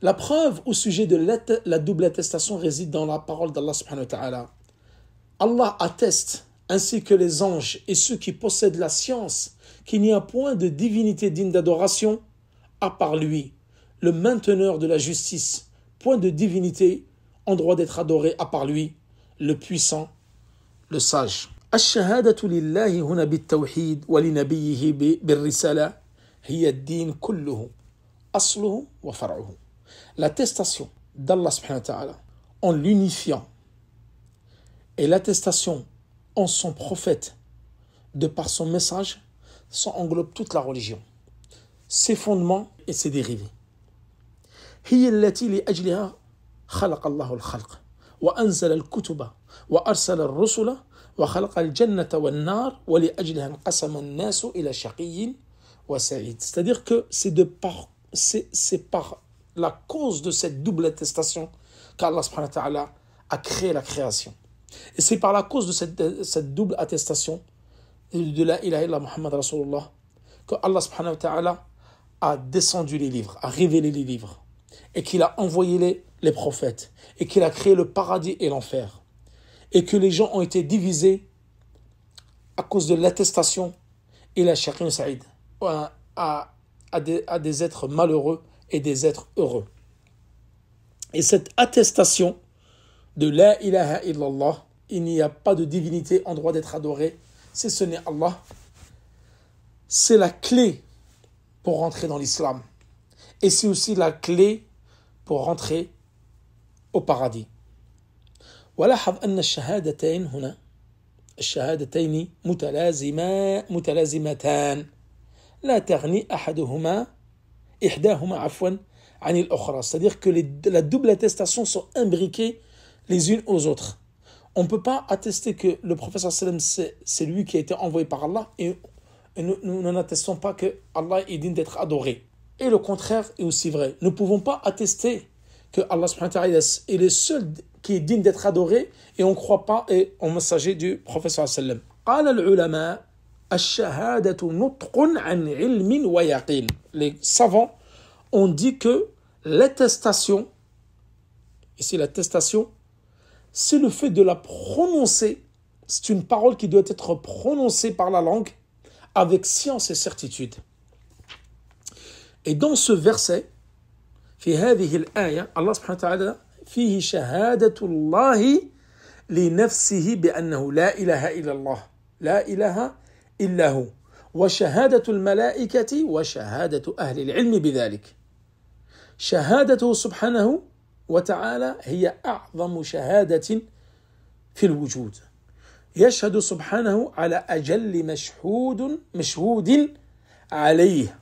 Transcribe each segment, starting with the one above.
La preuve au sujet de la double attestation réside dans la parole d'Allah subhanahu wa ta'ala. Allah atteste, ainsi que les anges et ceux qui possèdent la science, qu'il n'y a point de divinité digne d'adoration à part lui, le mainteneur de la justice, point de divinité en droit d'être adoré à part lui, le puissant, le sage. الشهادة لله هنا بالتوحيد ولنبيه بالرسالة هي الدين كله أصله وفرعه. L'attestation d'Allah subhanahu wa ta'ala en l'unifiant et l'attestation en son prophète de par son message, ça englobe toute la religion, ses fondements et ses dérivés. هي التي لأجلها خلق الله الخلق وأنزل الكتب وأرسل الرسل وخلق الجنة والنار ولأجلها انقسم الناس إلى شقي وسعيد. C'est-à-dire que c'est par la cause de cette double attestation qu'Allah subhanahu wa ta'ala a créé la création. Et c'est par la cause de cette double attestation de la ilaha illallah Muhammad Rasulullah que Allah subhanahu wa ta'ala a descendu les livres, a révélé les livres, et qu'il a envoyé les prophètes, et qu'il a créé le paradis et l'enfer, et que les gens ont été divisés à cause de l'attestation et la shaqin sa'id, à des êtres malheureux et des êtres heureux. Et cette attestation de la ilaha illallah, il n'y a pas de divinité en droit d'être adorée, si ce n'est Allah, c'est la clé pour rentrer dans l'islam. Et c'est aussi la clé pour rentrer au paradis. ولاحظ أن الشهادتين هنا الشهادتين متلازمتان لا تغني إحداهما عن الأخرى. C'est-à-dire que la double attestation sont imbriquées les unes aux autres. On ne peut pas attester que le prophète sallam c'est lui qui a été envoyé par Allah et nous n'attestons pas que Allah est digne d'être adoré. Et le contraire est aussi vrai. Nous ne pouvons pas attester que Allah subhanahu wa ta'ala est le seul qui est digne d'être adoré et on ne croit pas au messager du prophète sallam. قال العلماء الشهادة نطق عن علم ويقين. Les savants ont dit que l'attestation, ici l'attestation, c'est le fait de la prononcer. C'est une parole qui doit être prononcée par la langue avec science et certitude. Et dans ce verset, في هذه الآية الله سبحانه وتعالى فيه شهادة الله لنفسه بأنه لا إله إلا الله لا إله إلا هو وشهادة الملائكة وشهادة أهل العلم بذلك. شهادته سبحانه وتعالى هي أعظم شهادة في الوجود. يشهد سبحانه على أجل مشهود عليه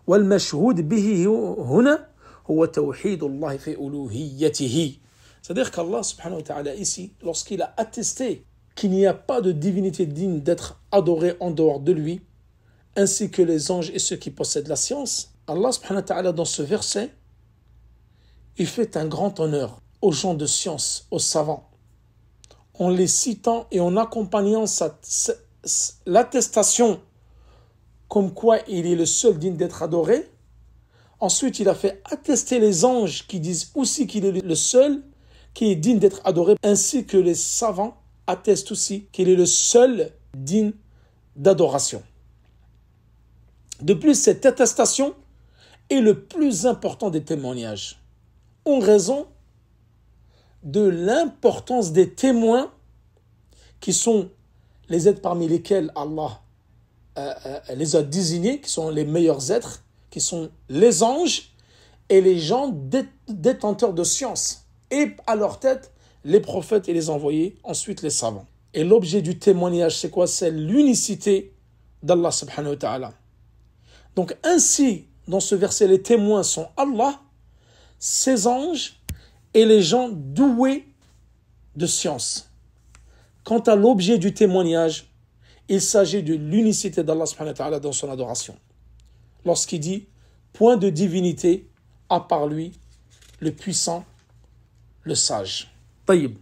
والمشهود به هنا هو توحيد الله في ألوهيته. C'est-à-dire qu'Allah subhanahu wa ta'ala ici, lorsqu'il a attesté qu'il n'y a pas de divinité digne d'être adorée en dehors de lui, ainsi que les anges et ceux qui possèdent la science, Allah subhanahu wa ta'ala dans ce verset, il fait un grand honneur aux gens de science, aux savants, en les citant et en accompagnant l'attestation comme quoi il est le seul digne d'être adoré. Ensuite, il a fait attester les anges qui disent aussi qu'il est le seul qui est digne d'être adoré, ainsi que les savants attestent aussi qu'il est le seul digne d'adoration. De plus, cette attestation est le plus important des témoignages, en raison de l'importance des témoins qui sont les êtres parmi lesquels Allah les a désignés, qui sont les meilleurs êtres, qui sont les anges et les gens détenteurs de science. Et à leur tête, les prophètes et les envoyés, ensuite les savants. Et l'objet du témoignage, c'est quoi? C'est l'unicité d'Allah subhanahu wa ta'ala. Donc ainsi, dans ce verset, les témoins sont Allah, ses anges et les gens doués de science. Quant à l'objet du témoignage, il s'agit de l'unicité d'Allah subhanahu wa ta'ala dans son adoration. Lorsqu'il dit « Point de divinité à part lui, le puissant, le sage ». طيب